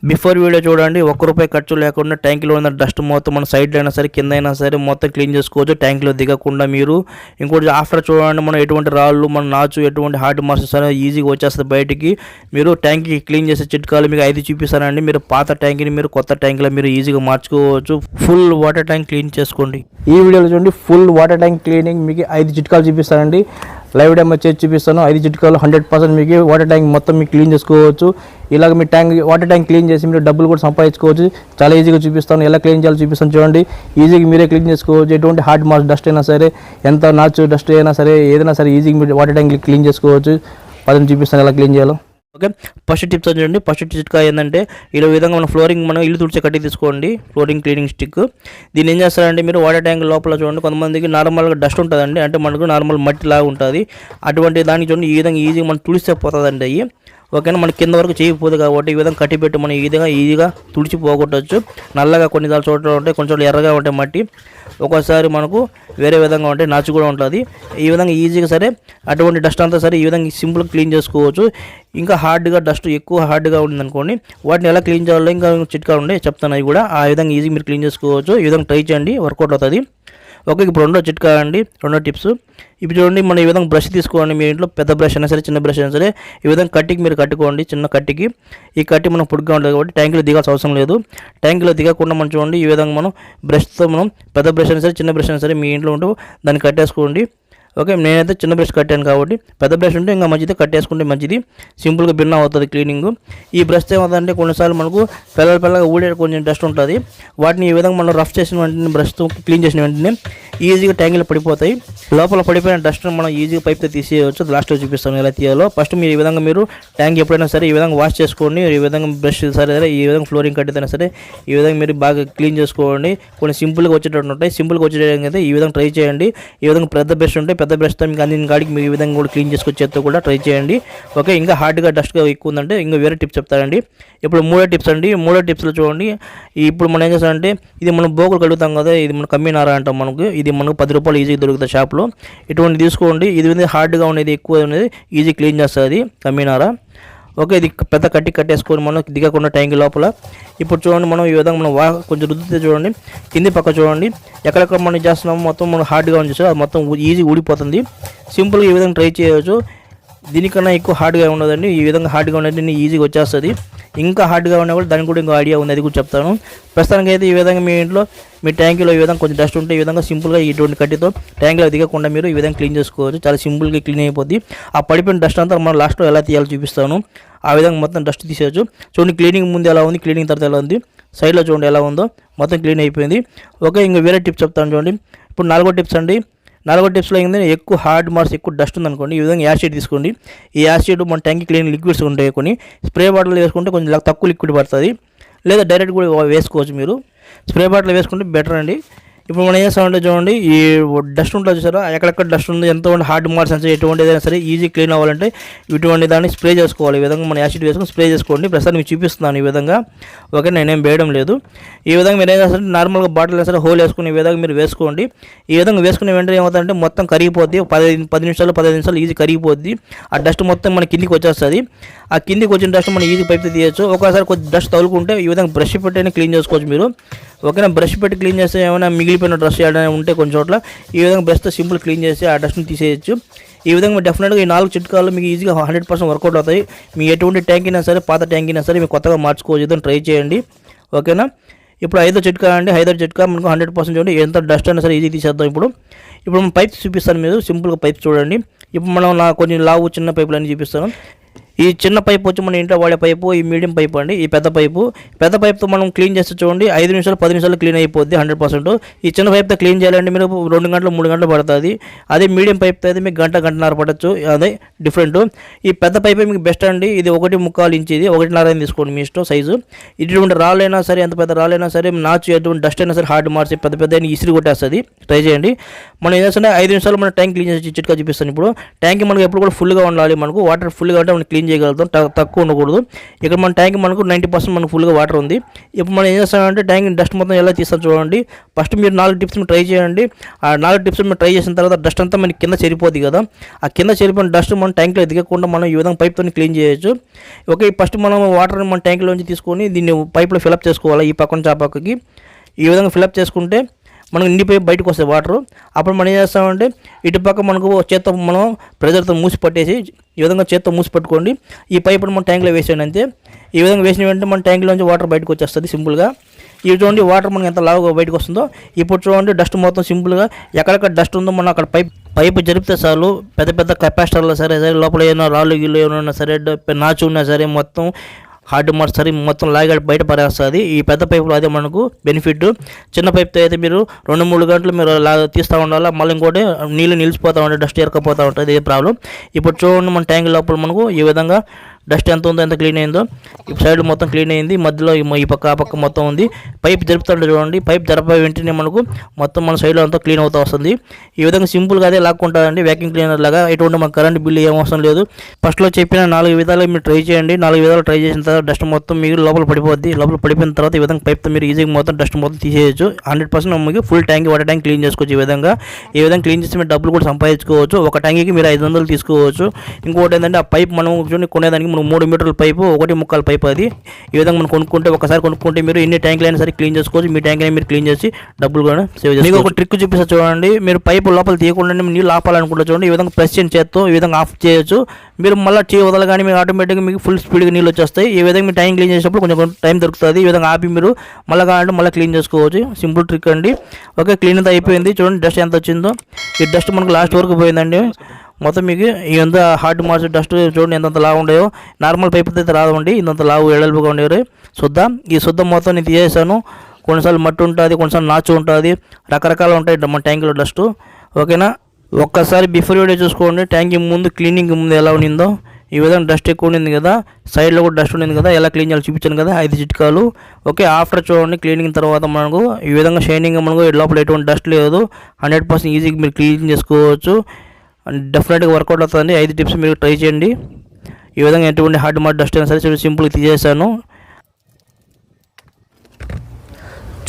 Before video చూడండి, ₹1 ఖర్చు లేకుండా ట్యాంక్లో ఉన్న డస్ట్ మొత్తం మన సైడ్ అయినా సరే కింద అయినా సరే మొత్తం క్లీన్ చేసుకోవచ్చు ట్యాంక్లో దిగకుండా. మీరు ఇంకోటి ఆఫ్టర్ చూడండి, మనం ఎటువంటి రాళ్ళు మన నాచు ఎటువంటి హార్డ్ మార్క్స్ సరే ఈజీగా వచ్చేస్తుంది బయటికి. మీరు ట్యాంక్కి క్లీన్ చేసే చిట్కాలు మీకు 5 చూపిస్తానండి. మీరు పాత ట్యాంక్ని మీరు కొత్త ట్యాంక్లో మీరు ఈజీగా మార్చుకోవచ్చు. ఫుల్ వాటర్ ట్యాంక్ క్లీన్ చేసుకోండి. ఈ వీడియోలో చూడండి, ఫుల్ వాటర్ ట్యాంక్ క్లీనింగ్ మీకు 5 చిట్కాలు చూపిస్తానండి. లైవ్ డెమో చేసి చూపిస్తాను. 5 చిట్కాలు 100% మీకు వాటర్ ట్యాంక్ మొత్తం మీకు క్లీన్ చేసుకోవచ్చు. ఇలాగ మీ వాటర్ ట్యాంక్ క్లీన్ చేసి మీరు డబ్బులు కూడా సంపాదించుకోవచ్చు. చాలా ఈజీగా చూపిస్తాను. ఎలా క్లీన్ చేయాలో చూపిస్తాను చూడండి. ఈజీగా మీరే క్లీన్ చేసుకోవచ్చు. ఎటువంటి హార్డ్ మార్క్స్ డస్ట్ అయినా సరే, ఎంత నాచు డస్ట్ అయినా సరే, ఏదైనా సరే ఈజీగా మీరు వాటర్ ట్యాంక్ క్లీన్ చేసుకోవచ్చు. పదని చూపిస్తాను ఎలా క్లీన్ చేయాలో. ఓకే, ఫస్ట్ టిప్స్ చూడండి. ఫస్ట్ చిట్కా ఏంటంటే, ఇలా విధంగా మన ఫ్లోరింగ్ మనం ఇల్లు తుడిచే కట్టి తీసుకోండి, ఫ్లోరింగ్ క్లీనింగ్ స్టిక్. దీన్ని ఏం చేస్తారంటే, మీరు వాటర్ ట్యాంక్ లోపల చూడండి, కొంతమందికి నార్మల్గా డస్ట్ ఉంటుందండి, అంటే మనకు నార్మల్ మట్టి లాగా ఉంటుంది. అటువంటి దానికి చూడండి, ఈ విధంగా ఈజీగా మనం తుడిస్తే పోతుందండి అవి. ఓకేనా, మన కింద వరకు చేయకపోదు కాబట్టి ఈ విధంగా కట్టి పెట్టి మనం ఈ విధంగా ఈజీగా తుడిచి పోగొట్టవచ్చు. నల్లగా కొన్ని చోట్ల ఉంటాయి, కొంచెం ఎర్రగా ఉంటాయి మట్టి, ఒక్కోసారి మనకు వేరే విధంగా ఉంటాయి, నాచు కూడా ఉంటుంది. ఈ విధంగా ఈజీగా సరే అటువంటి డస్ట్ అంతా సరే ఈ విధంగా సింపుల్గా క్లీన్ చేసుకోవచ్చు. ఇంకా హార్డ్గా డస్ట్ ఎక్కువ హార్డ్గా ఉందనుకోండి, వాటిని ఎలా క్లీన్ చేయాలో ఇంకా చిట్కాలు ఉండే చెప్తాను. అవి కూడా ఆ విధంగా ఈజీగా మీరు క్లీన్ చేసుకోవచ్చు. ఈ విధంగా ట్రై చేయండి, వర్కౌట్ అవుతుంది. ఓకే, ఇప్పుడు రెండో చిట్కా అండి, రెండో టిప్స్. ఇప్పుడు చూడండి, మనం ఈ విధంగా బ్రష్ తీసుకోండి. మీ ఇంట్లో పెద్ద బ్రష్ అయినా సరే, చిన్న బ్రష్ అయినా సరే, ఈ విధంగా కట్టికి మీరు కట్టుకోండి. చిన్న కట్టికి ఈ కట్టి మనం పొడిగా ఉంటుంది కాబట్టి ట్యాంకులో దిగాల్సిన అవసరం లేదు. ట్యాంకులో దిగకుండా మనం చూడండి, ఈ విధంగా మనం బ్రష్తో మనం పెద్ద బ్రష్ అయినా సరే, చిన్న బ్రష్ అయినా సరే మీ ఇంట్లో ఉంటూ దాన్ని కట్టేసుకోండి. ఓకే, నేనైతే చిన్న బ్రష్ కట్టాను కాబట్టి, పెద్ద బ్రష్ ఉంటే ఇంకా మంచిది, కట్టేసుకుంటే మంచిది. సింపుల్గా భిన్న అవుతుంది క్లీనింగ్. ఈ బ్రష్తో ఏమవుతుందంటే, కొన్నిసార్లు మనకు పిల్లలుగా ఊడే కొంచెం డస్ట్ ఉంటుంది. వాటిని ఈ విధంగా మనం రఫ్ చేసిన వెంటనే, బ్రష్తో క్లీన్ చేసిన వెంటనే ఈజీగా ట్యాంకులో పడిపోతాయి. లోపల పడిపోయిన డస్ట్ మనం ఈజీగా పైప్తో తీసేయవచ్చు. లాస్ట్లో చూపిస్తాను ఎలా తీయాలో. ఫస్ట్ మీరు ఈ విధంగా మీరు ట్యాంక్ ఎప్పుడైనా సరే ఈ విధంగా వాష్ చేసుకోండి. ఈ విధంగా బ్రష్ సరే ఈ విధంగా ఫ్లోరింగ్ కట్టితేనే సరే ఈ విధంగా మీరు బాగా క్లీన్ చేసుకోండి. కొన్ని సింపుల్గా వచ్చేటట్టు ఉంటాయి. సింపుల్గా వచ్చేటట్టు అయితే ఈ విధంగా ట్రై చేయండి. ఈ విధంగా పెద్ద బ్రష్ ఉంటే పెద్ద బ్రష్తో మీకు అందిన కాడికి మీరు ఈ విధంగా కూడా క్లీన్ చేసుకొచ్చేతో కూడా ట్రై చేయండి. ఓకే, ఇంకా హార్డ్గా డస్ట్గా ఎక్కువ ఉందంటే ఇంకా వేరే టిప్స్ చెప్తారండి. ఇప్పుడు మూడో టిప్స్ అండి. మూడో టిప్స్లో చూడండి, ఇప్పుడు మనం ఏం చేస్తామంటే, ఇది మనం బోకులు కడుగుతాం కదా, ఇది మనం కమ్మినారా అంటాం. మనకు ఇది మనకు ₹10 ఈజీగా దొరుకుతుంది షాప్లో. ఇటువంటి తీసుకోండి. ఇది హార్డ్గా ఉండేది, ఎక్కువ ఉండేది ఈజీ క్లీన్ చేస్తుంది కమ్మినారా. ఓకే, ఇది పెద్ద కట్టేసుకొని మనం దిగకుండా ట్యాంక్ లోపల. ఇప్పుడు చూడండి, మనం ఈ విధంగా మనం కొంచెం రుద్దితే చూడండి, కింది పక్క చూడండి, ఎక్కడెక్కడ మనం చేస్తున్నామో మొత్తం మనం హార్డ్గా ఉంది చూసారు, అది మొత్తం ఈజీ ఊడిపోతుంది. సింపుల్గా ఈ విధంగా ట్రై చేయవచ్చు. దీనికన్నా ఎక్కువ హార్డ్గా ఉండదండి. ఈ విధంగా హార్డ్గా ఉండేది ఈజీగా వచ్చేస్తుంది. ఇంకా హార్డ్గా ఉన్నా కూడా దానికి కూడా ఇంకో ఐడియా ఉంది, అది కూడా చెప్తాను. ప్రస్తుతానికి అయితే ఈ విధంగా మీ ఇంట్లో మీ ట్యాంకులో ఈ విధంగా కొంచెం డస్ట్ ఉంటే ఈ విధంగా సింపుల్గా ఇటువంటి కట్టితో ట్యాంకులో దిగకుండా మీరు ఈ విధంగా క్లీన్ చేసుకోవచ్చు. చాలా సింపుల్గా క్లీన్ అయిపోద్ది. ఆ పడిపోయిన డస్ట్ అంతా మనం లాస్ట్లో ఎలా తీయాలో చూపిస్తాను. ఆ విధంగా మొత్తం డస్ట్ తీసేయచ్చు. చూడండి, క్లీనింగ్ ముందు ఎలా ఉంది, క్లీనింగ్ తర్వాత ఎలా ఉంది, సైడ్లో చూడండి ఎలా ఉందో, మొత్తం క్లీన్ అయిపోయింది. ఓకే, ఇంకా వేరే టిప్స్ చెప్తాను చూడండి. ఇప్పుడు నాలుగో టిప్స్ అండి. నాలుగో టిప్స్లో ఏంటంటే, ఎక్కువ హార్డ్ మార్క్స్ ఎక్కువ డస్ట్ ఉందనుకోండి, ఈ విధంగా యాసిడ్ తీసుకోండి. ఈ యాసిడ్ మన ట్యాంక్ క్లీన్ లిక్విడ్స్ ఉంటాయి, కొన్ని స్ప్రే బాటిల్ వేసుకుంటే కొంచెం తక్కువ లిక్విడ్ పడుతుంది, లేదా డైరెక్ట్ కూడా వేసుకోవచ్చు. మీరు స్ప్రే బాటిల్ వేసుకుంటే బెటర్ అండి. ఇప్పుడు మనం ఏం చేస్తామంటే చూడండి, ఈ డస్ట్ ఉంటుంది చూసారా, ఎక్కడెక్కడ డస్ట్ ఉంది, ఎంతమంది హార్డ్ మార్క్స్ అంటే ఎటువంటి ఏదైనా సరే ఈజీ క్లీన్ అవ్వాలంటే ఇటువంటి దాన్ని స్ప్రే చేసుకోవాలి. ఈ విధంగా మనం యాసిడ్ వేసుకొని స్ప్రే చేసుకోండి. ప్రస్తుతం మీకు చూపిస్తున్నాను ఈ విధంగా. ఓకే, నేనేం వేయడం లేదు. ఈ విధంగా మీరు ఏం చేస్తారంటే, నార్మల్గా బాటిల్ అయినా సరే హోల్ వేసుకుని ఈ విధంగా మీరు వేసుకోండి. ఈ విధంగా వేసుకునే వెంటనే ఏమవుతుందంటే, మొత్తం కరిగిపోద్ది. 10 నిమిషాలు ఈజీ కరిగిపోద్ది. ఆ డస్ట్ మొత్తం మన కిందికి వచ్చేస్తుంది. ఆ కిందికి వచ్చిన డస్ట్ మనం ఈజీ పైపు తీయచ్చు. ఒకసారి కొంచెం డస్ట్ తగులుకుంటే ఈ విధంగా బ్రష్ పెట్టి క్లీన్ చేసుకోవచ్చు మీరు. ఓకేనా, బ్రష్ పెట్టి క్లీన్ చేస్తే ఏమైనా మిగిలిపోయిన డ్రెస్ ఏమైనా ఉంటే కొంచెం చోట్ల ఈ విధంగా బ్రష్తో సింపుల్ క్లీన్ చేసి ఆ డస్ట్ని తీసేయచ్చు. ఈ విధంగా డెఫినెట్గా ఈ 4 చిట్కాలు మీకు ఈజీగా 100% వర్కౌట్ అవుతాయి. మీ ఎటువంటి ట్యాంక్ అయినా సరే, పాత ట్యాంక్ అయినా సరే మీరు కొత్తగా మార్చుకోవచ్చు. ఇదని ట్రై చేయండి. ఓకేనా, ఇప్పుడు 5వ చిట్కా అండి. 5వ చిట్కా మనకు 100% చూడండి, ఎంత డస్ట్ అయినా సరే ఈజీ తీసేద్దాం. ఇప్పుడు మనం పైప్ చూపిస్తాను, మీరు సింపుల్గా పైప్ చూడండి. ఇప్పుడు మనం కొంచెం లావు చిన్న పైపులు అన్నీ చూపిస్తాను. ఈ చిన్న పైపు వచ్చి మన ఇంట్లో వాడే పైపు, ఈ మీడియం పైపు అండి. ఈ పెద్ద పైపుతో మనం క్లీన్ చేస్తే చూడండి 5 నిమిషాలు 10 నిమిషాలు క్లీన్ అయిపోద్ది 100%. ఈ చిన్న పైపుతో క్లీన్ చేయాలంటే మీరు 2 గంటలు 3 గంటలు పడుతుంది. అదే మీడియం పైపుతో అయితే మీకు గంటన్నర పడవచ్చు. అదే డిఫరెంట్. ఈ పెద్ద పైపే మీకు బెస్ట్ అండి. ఇది 1.25 ఇంచ్, ఇది 1.5 తీసుకోండి మీ ఇష్టం సైజు. ఇటువంటి రాళ్ళైనా సరే, ఎంత పెద్ద రాళ్ళైనా సరే, నాచు ఎటువంటి డస్ట్ అయినా సరే, హార్డ్ మార్క్స్ పెద్ద ఇసిరి కొట్టేస్తుంది. ట్రై చేయండి. మనం ఏం చేస్తుంటే 5 నిమిషాలు మనం ట్యాంక్ క్లీన్ చేసి చిట్కా చూపిస్తాను. ఇప్పుడు ట్యాంక్ మనకు ఎప్పుడు కూడా ఫుల్గా ఉండాలి. మనకు వాటర్ ఫుల్గా ఉంటే మనం క్లీన్ చేయగలుగుతాం, తక్కువ ఉండకూడదు. ఇక్కడ మన ట్యాంక్ మనకు 90% మనకు ఫుల్గా వాటర్ ఉంది. ఇప్పుడు మనం ఏం చేస్తామంటే ట్యాంక్ డస్ట్ మొత్తం ఎలా తీస్తాం చూడండి. ఫస్ట్ మీరు 4 టిప్స్ ట్రై చేయండి. ఆ 4 టిప్స్ మీరు ట్రై చేసిన తర్వాత డస్ట్ అంతా మనకి కింద చేరిపోద్ది కదా, ఆ కింద చేరిపోయిన డస్ట్ మన ట్యాంక్లో దిగకుండా మనం ఈ విధంగా పైప్తో క్లీన్ చేయొచ్చు. ఓకే, ఫస్ట్ మనం వాటర్ని మన ట్యాంక్లోంచి తీసుకొని దీన్ని పైప్లో ఫిల్అప్ చేసుకోవాలి. ఈ పక్క నుంచి ఆ పక్కకి ఈ విధంగా ఫిల్అప్ చేసుకుంటే మనకు నిండిపోయి బయటకు వస్తాయి వాటర్. అప్పుడు మనం ఏం చేస్తామంటే ఇటుపక్క మనకు చేత్తో మనం ప్రెజర్తో మూసి పట్టేసి ఈ విధంగా చేత్తో మూసి పట్టుకోండి. ఈ పైపుని మన ట్యాంక్లో వేసేయండి అంతే. ఈ విధంగా వేసిన వెంటనే మన ట్యాంక్లోంచి వాటర్ బయటకు వచ్చేస్తుంది సింపుల్గా. ఇవి చూడండి వాటర్ మనకి ఎంత లావుగా బయటకు వస్తుందో. ఇప్పుడు చూడండి డస్ట్ మొత్తం సింపుల్గా ఎక్కడెక్కడ డస్ట్ ఉందో మనం అక్కడ పైపు జరిపితే చాలు. పెద్ద పెద్ద కెపాసిటర్లో సరే లోపల ఏమైనా రాళ్ళు గిళ్ళు ఏమైనా సరే నాచు ఉన్నా సరే మొత్తం హార్డ్ మార్క్స్ సరే మొత్తం లాగాడి బయట పడేస్తుంది ఈ పెద్ద పైపులో. అదే మనకు బెనిఫిట్. చిన్న పైపుతో అయితే మీరు 2-3 గంటలు మీరు తీస్తూ ఉండాలి. మళ్ళీ ఇంకోటి నీళ్ళు నిలిచిపోతూ ఉంటాయి, డస్ట్ ఎరకపోతూ ఉంటుంది, ఇదే ప్రాబ్లం. ఇప్పుడు చూడండి మన ట్యాంక్ లోపల మనకు ఈ విధంగా డస్ట్ ఎంత ఉందో ఎంత క్లీన్ అయిందో. ఇప్పుడు సైడ్ మొత్తం క్లీన్ అయింది, మధ్యలో ఈ పక్క ఆ పక్క మొత్తం ఉంది. పైప్ జరుపుతుంటే చూడండి, పైప్ జరపై వెంటనే మనకు మొత్తం మన సైడ్లో అంతా క్లీన్ అవుతూ వస్తుంది. ఈ విధంగా సింపుల్గా అదే లాక్కుంటుందండి వ్యాక్యూమ్ క్లీనర్ లాగా. ఎటువంటి మన కరెంట్ బిల్లు ఏం అవసరం లేదు. ఫస్ట్లో చెప్పిన 4 విధాలు మీరు ట్రై చేయండి. 4 విధాలు ట్రై చేసిన తర్వాత డస్ట్ మొత్తం మీకు లోపల పడిపోద్ది. లోపల పడిపోయిన తర్వాత ఈ విధంగా పైప్తో మీరు ఈజీగా మొత్తం డస్ట్ మొత్తం తీసేయచ్చు. 100% మీకు full tank water tank clean చేసుకోవచ్చు. ఈ విధంగా క్లీన్ చేసి మీరు డబ్బులు కూడా సంపాదించుకోవచ్చు. ఒక ట్యాంక్కి మీరు 500 తీసుకోవచ్చు. ఇంకోటి ఏంటంటే ఆ పైప్ మనం కొనేదానికి 3 మీటర్ల పైపు 1.25 పైపు అది. ఈ విధంగా మనం ఒకసారి కొనుక్కుంటే మీరు ఎన్ని ట్యాంకులు అయినా సరే క్లీన్ చేసుకోవచ్చు. మీ ట్యాంక్ అయినా మీరు క్లీన్ చేసి డబ్బులు కూడా సేవ్ చేసుకోవచ్చు. మీకు ఒక ట్రిక్ చూపిస్తా చూడండి. మీరు పైపు లోపల తీయకుండా నీళ్ళు ఆపాలనుకుంటే చూడండి, ఈ విధంగా ప్రెస్ చేత్తో ఈ విధంగా ఆఫ్ చేయొచ్చు. మీరు మళ్ళీ వదలగానే మీకు ఆటోమేటిక్గా మీకు ఫుల్ స్పీడ్గా నీళ్ళు వచ్చేస్తాయి. ఈ విధంగా మీ ట్యాంక్ క్లీన్ చేసేటప్పుడు కొంచెం టైం దొరుకుతుంది. ఈ విధంగా ఆపి మీరు మళ్ళీ కావాలంటే మళ్ళీ క్లీన్ చేసుకోవచ్చు. సింపుల్ ట్రిక్ అండి. ఓకే, క్లీన్ అంతా అయిపోయింది. చూడండి డస్ట్ ఎంత వచ్చిందో. ఈ డస్ట్ మనకు లాస్ట్ వరకు పోయిందండి. మొత్తం మీకు ఇంత హార్డ్ మార్చ్ డస్ట్ చూడండి ఎంతంత లావు ఉండేవో. నార్మల్ పైపు అయితే రాదండి, ఇంత లావు ఎడల్పుగా ఉండేవి. ఈ శుద్ధం మొత్తం నేను తీసేసాను. కొన్నిసార్లు మట్టి ఉంటుంది, కొన్నిసార్లు నాచు ఉంటుంది, రకరకాలు ఉంటాయి మన ట్యాంకులో డస్ట్. ఓకేనా, ఒక్కసారి బిఫోర్ వీడియో చూసుకోండి. ట్యాంక్ ముందు క్లీనింగ్ ముందు ఎలా ఉండిందో. ఈ విధంగా డస్ట్ ఎక్కువ ఉండింది కదా, సైడ్లో కూడా డస్ట్ ఉండింది కదా, ఎలా క్లీన్ చేయాలో చూపించాను కదా 5 చిట్కాలు. ఓకే, ఆఫ్టర్ చూడండి క్లీనింగ్ తర్వాత మనకు ఈ విధంగా షైనింగ్ మనకు లోపల ఎటువంటి డస్ట్ లేదు. 100% ఈజీగా మీరు క్లీన్ చేసుకోవచ్చు. డెఫినెట్గా వర్కౌట్ అవుతుంది. 5 టిప్స్ మీరు ట్రై చేయండి. ఈ విధంగా ఎటువంటి హార్డ్ మార్క్ డస్ట్ అయినా సరే సింపుల్గా తీసేసాను.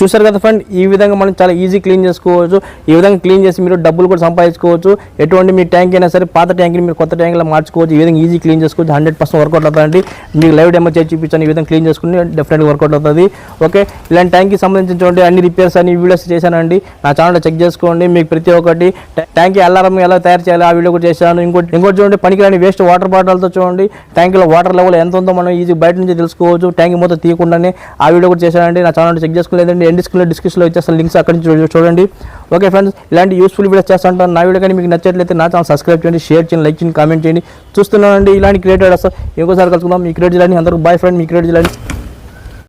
చూసారు కదా ఫ్రెండ్, ఈ విధంగా మనం చాలా ఈజీ క్లీన్ చేసుకోవచ్చు. ఈ విధంగా క్లీన్ చేసి మీరు డబ్బులు కూడా సంపాదించుకోవచ్చు. ఎటువంటి మీ ట్యాంక్ అయినా సరే పాత ట్యాంక్ని మీరు కొత్త ట్యాంక్లో మార్చుకోవచ్చు. ఈ విధంగా ఈజీ క్లీన్ చేసుకోవచ్చు. 100% వర్కౌట్ అవుతుందండి. మీకు లైవ్ డెమో చేసి చూపించాను. ఈ విధంగా క్లీన్ చేసుకుని డెఫినెట్గా వర్కౌట్ అవుతుంది. ఓకే, ఇలాంటి ట్యాంక్కి సంబంధించిన చూడండి అన్ని రిపేర్స్ అన్ని వీడియోస్ చేశానండి. నా ఛానల్లో చెక్ చేసుకోండి. మీకు ప్రతి ఒక్కటి ట్యాంక్ అలారం ఎలా తయారు చేయాలి ఆ వీడియో కూడా చేశాను. ఇంకోటి చూడండి పనికిరాని వేస్ట్ వాటర్ బాటిల్తో చూడండి ట్యాంక్లో వాటర్ లెవెల్ ఎంత ఉందో మనం ఈజీ బయట నుంచి తెలుసుకోవచ్చు. ట్యాంక్ మొత్తం తీయకుండానే ఆ వీడియో కూడా చేశానండి. నా ఛానల్లో చెక్ చేసుకోలేదండి. డిస్క్రిప్షన్లో ఇచ్చేస్తాను లింక్స్, అక్కడి నుంచి చూడండి. ఓకే ఫ్రెండ్స్, ఇలాంటి యూస్ఫుల్ వీడియోస్ చేస్తుంటాను. నా వీడియో కానీ మీకు నచ్చట్లయితే నా ఛానల్ సబ్స్క్రైబ్ చేయండి, షేర్ చేయండి, లైక్ చేయండి, కామెంట్ చేయండి. చూస్తున్నానండి ఇలాంటి క్రియేట్ ఇంకోసారి కలుసుకుందాం. మీ క్రియేట్ చేయాలని అందరూ బాయ్ ఫ్రెండ్. మీ క్రియేట్ చేయాలని